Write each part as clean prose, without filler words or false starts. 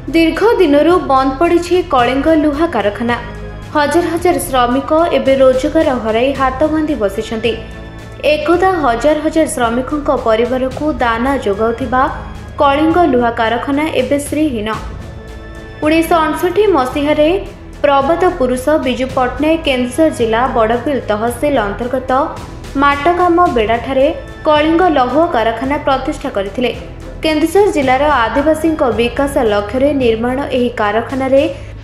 दीर्घ दिनरू बंद पड़ी कलिंग लुहा कारखाना। हजार हजार श्रमिक एवं रोजगार हराई हाथ बांधि बसी। एकदा हजार हजार श्रमिकों परिवार को दाना जोगाउथिबा कलिंग लुहा कारखाना एवं श्रीहीन। 1968 मसीह प्रबाद पुरुष बिजु पट्टनायक केन्दुझर जिला बड़बिल तहसिल अंतर्गत माटकाम बेड़ाठारे कलिंग लौह कारखाना प्रतिष्ठा करथिले। केन्दुझर जिलार आदिवासी विकास लक्ष्य निर्माण एही कारखाना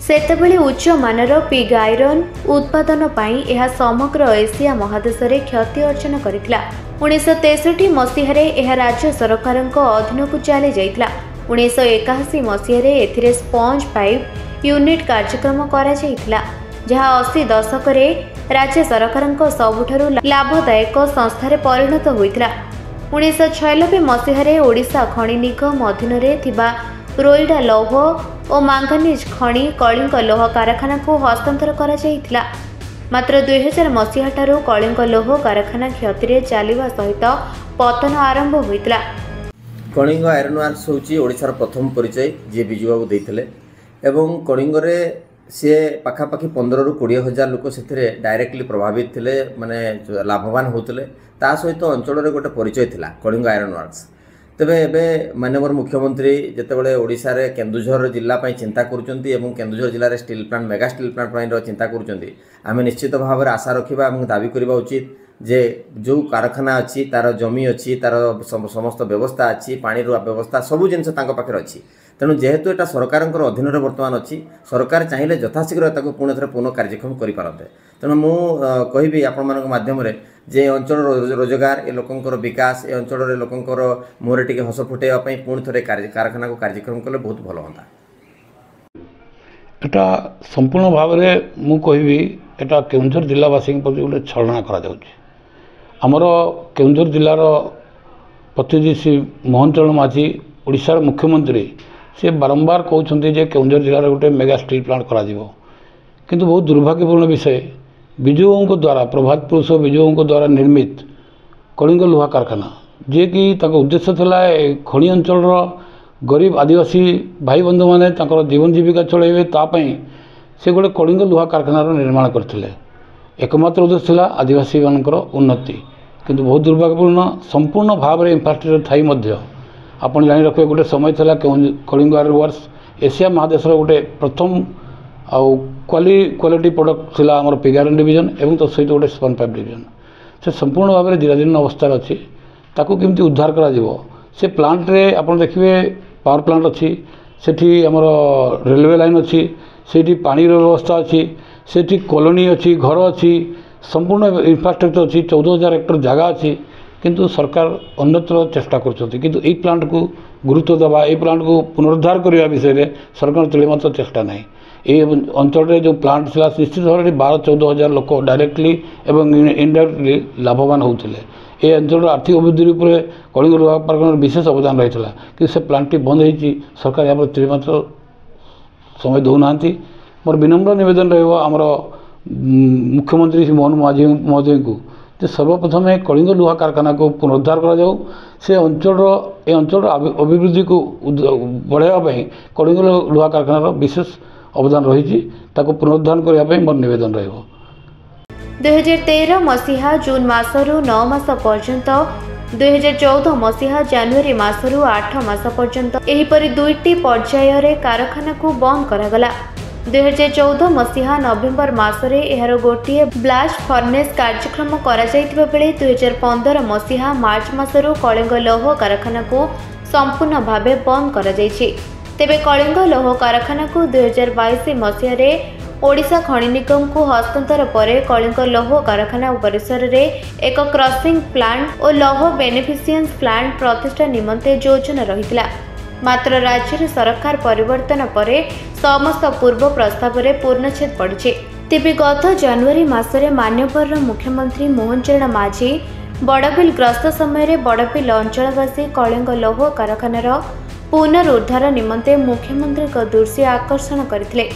सेतेबेले उच्च मानर पिग आयरन उत्पादन पाई यह समग्र एशिया महादेश में क्षति अर्जन करथिला। 1963 मसीह राज्य सरकार अधीन को चली जाइथिला। 1981 मसीह एथिरे स्पंज पाइप यूनिट कार्यक्रम करा जाइथिला, जहाँ 80 दशक राज्य सरकार सबुठारु लाभदायक संस्थार परिणत होइथिला। 1996 मसीह ओडिशा खनि निगम अधीन रोइडा लौह और मांगानीज खनि कलिंग लौह कारखाना को हस्तांतर करा जाइथिला। मात्र 2000 मसीहा ठारू कलिंग लौह कारखाना क्षति चलवा सहित पतन आरंभ होइथिला। कलिंग आयरन वर्क्स होची ओडिशार प्रथम परिचय जे बिजु बाबू देइथिले एवं कलिंग रे सी पाखापाखि 15 ରୁ 20 हजार लोक से डायरेक्टली प्रभावित थे, माने लाभवान होते। ता सहित अंचल गोटे परिचय थिला कलिंग आयरन वर्क्स। तेबे एबे माननीय मुख्यमंत्री जितेबाला ओडिशा रे केन्दुझर जिला चिंता करुचंती एवं केन्दुझर जिले में steel plant mega steel plant चिंता करुचंती। आमे निश्चित भाव में आशा रखा और दाबी करबा उचित जे जो कारखाना अच्छी तार जमी अच्छी तार समस्त व्यवस्था अच्छी पानी व्यवस्था सबू जिनस पाखे अच्छी। तेणु जेहेतु एटा सरकार अधीन बर्तमान अच्छी, सरकार चाहिए यथाशीघ्र पुणी थे पुनः कार्यक्रम करें। तेणु मु कहि आपण माध्यम जे अंचल रोजगार ए लोकंर विकास ए अंचल लोकंर मुहरे टिके हस फुटाइवाई पुणी थे कारखाना को कार्यक्रम कले बहुत भल हाँ। एटा संपूर्ण भाव में मु कहि एटा केन्दुझर जिलावासी प्रति गोटे छलना करा आमर केन्दुझर जिलार प्रतिनिधि श्री मोहन चरण माझी ओडिशार मुख्यमंत्री से बारंबार कहते जे केन्दुझर जिलार गोटे मेगा स्टील प्लांट करा किंतु बहुत दुर्भाग्यपूर्ण विषय बिजुओं द्वारा प्रभात पुरुष बिजुओं द्वारा निर्मित कलिंग लुहा कारखाना जे कि उद्देश्य था खनि अंचल गरीब आदिवासी भाई बंधु मैंने जीवन जीविका चलैबे तापाई से गोटे कलिंग लुहा कारखाना निर्माण करते। एकमात्र उद्देश्य था आदिवासी मानकर उन्नति, किंतु बहुत दुर्भाग्यपूर्ण संपूर्ण भाव में इंफ्रास्ट्रक्चर थाई मध्य आपण जानी रखिए गोटे समय था कलिंग आयरन वर्क्स एशिया महादेश गोटे प्रथम आउ क्वालिटी प्रोडक्ट थिला हमर पिग आयरन डिविजन एवं तो सहित गोटे स्पन पाइप डिविजन से संपूर्ण भाव में जीर्णाजीर्ण अवस्था अच्छी। ताकू केमती उद्धार करा जिवो से प्लांट रे आपण देखिए पावर प्लांट अच्छी, सेठी हमर रेलवे लाइन अच्छी, सेठी पानी व्यवस्था अच्छी, सेठी कॉलोनी अच्छी, घर अच्छी, संपूर्ण इंफ्रास्ट्रक्चर अच्छी, 14,000 हेक्टर जगह अच्छी। किंतु सरकार अन्यत्र चेष्टा करछथि, किंतु एई प्लांट को गुरुत्व देवा एई प्लांट को पुनरुद्धार करने विषय में सरकार तुले मात्र चेष्टा नहीं। ये अंचल जो प्लांट था निश्चित भाव में 12-14 हजार लोक डायरेक्टली एवं इनडायरेक्टली लाभवान होते। ये अंचल आर्थिक अभिवृद्धि कलिंग लुहा कारखाना विशेष अवदान रही है कि से प्लांट बंद होती सरकार यहाँ पर मात्र समय दौना। मोर विनम्र निवेदन रमर मुख्यमंत्री श्री मोहन माझी महोदय को सर्वप्रथम कलिंग लुहा कारखाना को पुनरुद्धार से अंचल अभिवृद्धि को बढ़ावाई कलिंग लुहा कारखाना विशेष अवदान रही पुनरुद्धार करने मोर निवेदन रही। 2013 मसीहा जून मासरू 9 मास पर्यंत 2014 मसीहा जनवरी मासरू 8 मास पर्यंत एहीपरि दुईटी पर्याय रे कारखाना को बंद करागला। 2014 मसीहा नवेम्बर मासरे एहार गोटिए ब्लास्ट फर्नेस कार्यक्रम करा जाइतिबा बेले 2015 मसीहा मार्च मासरू कलिंग लौह कारखाना को संपूर्ण भावे बंद करा जाइछि। तेबे कलिंग लौह कारखाना को 2022 मसीह ओडिशा खनि निगम को हस्तांतर परे कलिंग लौह कारखाना परिसर रे एक क्रसिंग प्लांट और लौह बेनिफिशिएंस प्लांट प्रतिष्ठा निमंते योजना रहितला। मात्र राज्य सरकार परिवर्तन परे समस्त पूर्व प्रस्ताव रे पूर्णछेद पड़े। तेबे गत जनवरी मासरे मान्यवर मुख्यमंत्री मोहन चरण माझी बड़बिल ग्रस्त समय बड़बिल अंचलवासी कलिंग लौह कारखानार पुनरुद्धार निमंते मुख्यमंत्री दृष्टि आकर्षण करथिले।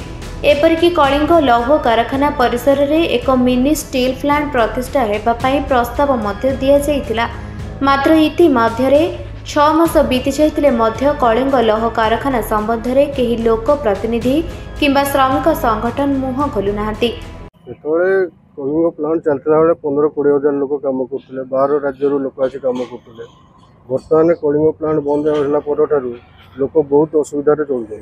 एपरिकी कलिंग लौह कारखाना परिसर रे एक मिनी स्टील प्लांट प्रतिष्ठा हेबा पई प्रस्ताव मध्य दिया जाइतिला। मात्र इति मध्यरे 6 ମାସ बीती जाइतिले मध्य कलिंग लौह कारखाना संबंध में कई लोक प्रतिनिधि किंबा श्रमिक संगठन मुह खोलु नाहांती। कलिंग प्लांट चलता बेले 15-20 हजार लोक कम करते, बाहर राज्य लोक आसी कम करते। बर्तमान कलिंग प्लांट बंद होगा लोक बहुत असुविधा चलते,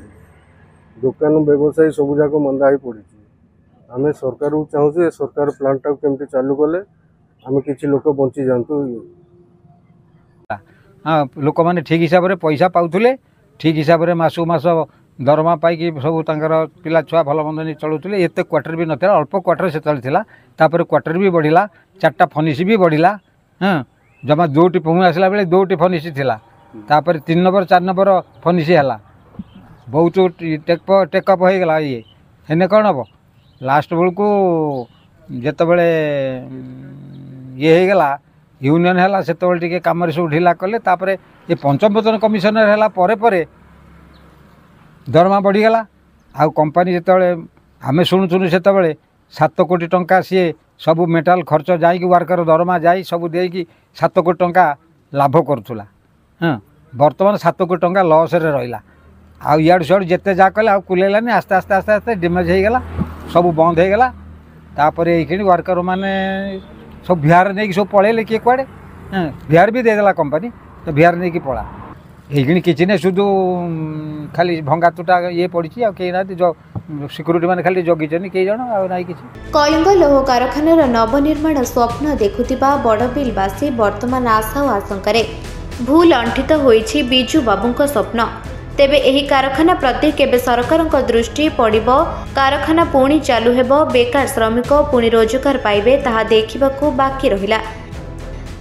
दुकान व्यवसायी सबूक मंदा ही पड़ी। आम सरकार को चाहूँ सरकार प्लांट टाक केमती चालू कले आम कि लोक बंची जातु। हाँ लोक मैंने ठीक हिसाब से पैसा पाऊले, ठीक हिसाब से मासू मास दरमा पाई सब पिला छुआ भल मंद नहीं चलुले। एत क्वार्टर भी नाला, अल्प क्वार्टर से तापर क्वार्टर भी बढ़ला, 4टा फर्निश भी बढ़ला। हाँ जमा 2टी पुह आसला बेले 2टी फर्निश थिला, तापर 3 नंबर 4 नंबर फर्निश है बहुत टेकअप हो गला। ये हेने कौन हम लास्ट बेलू जिते बड़े ये हो गला यूनियन है से टे कम सब ढिला कले। तापर ये पंचम वेतन कमिशनर है दरमा बढ़ीगला। आउ कंपानी जो आम शुणुचुनु से 7 कोटी टंका सी सब मेटाल खर्च जाकि वर्कर दरमा जा सब देकी 7 कोटी टंका लाभ करुला। हाँ बर्तमान 7 कोटी टंका लॉस रे रहिला। आउ इाड़ सियाड़ जिते जा कले आउ कुलेलानी, आस्ते आस्ते आस्ते आस्ते डैमेज हो गला, सब बंद हो गला। तापर ये वर्कर माने सब बिहार नहीं सब पलैले किए कुआड़े। हाँ बिहार भी देदेला कंपानी, तो बिहार नहीं कि पड़ा ये किसी नहीं शुद्ध खाली भंगा तुटा ये पड़ी कहीं ना जो सिक्यूरीटी मैंने खाली जगी कई जन आई कि। कलिंग लौह कारखानार नवनिर्माण स्वप्न देखुथिबा बड़बिलवासी वर्तमान आशा और आशंकार भूल अंठित होइछि बिजू बाबूंक स्वप्न। तेबे एही कारखाना प्रति केबे सरकारक दृष्टि पड़िबो, कारखाना पुणी चालू हेबो, बेकार श्रमिक पुणी रोजगार पाइबे ताहा देखिबाकू बाकी रहिला।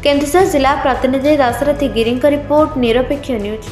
केन्दुझर जिला प्रतिनिधि दशरथी गिरी रिपोर्ट, निरपेक्ष न्यूज।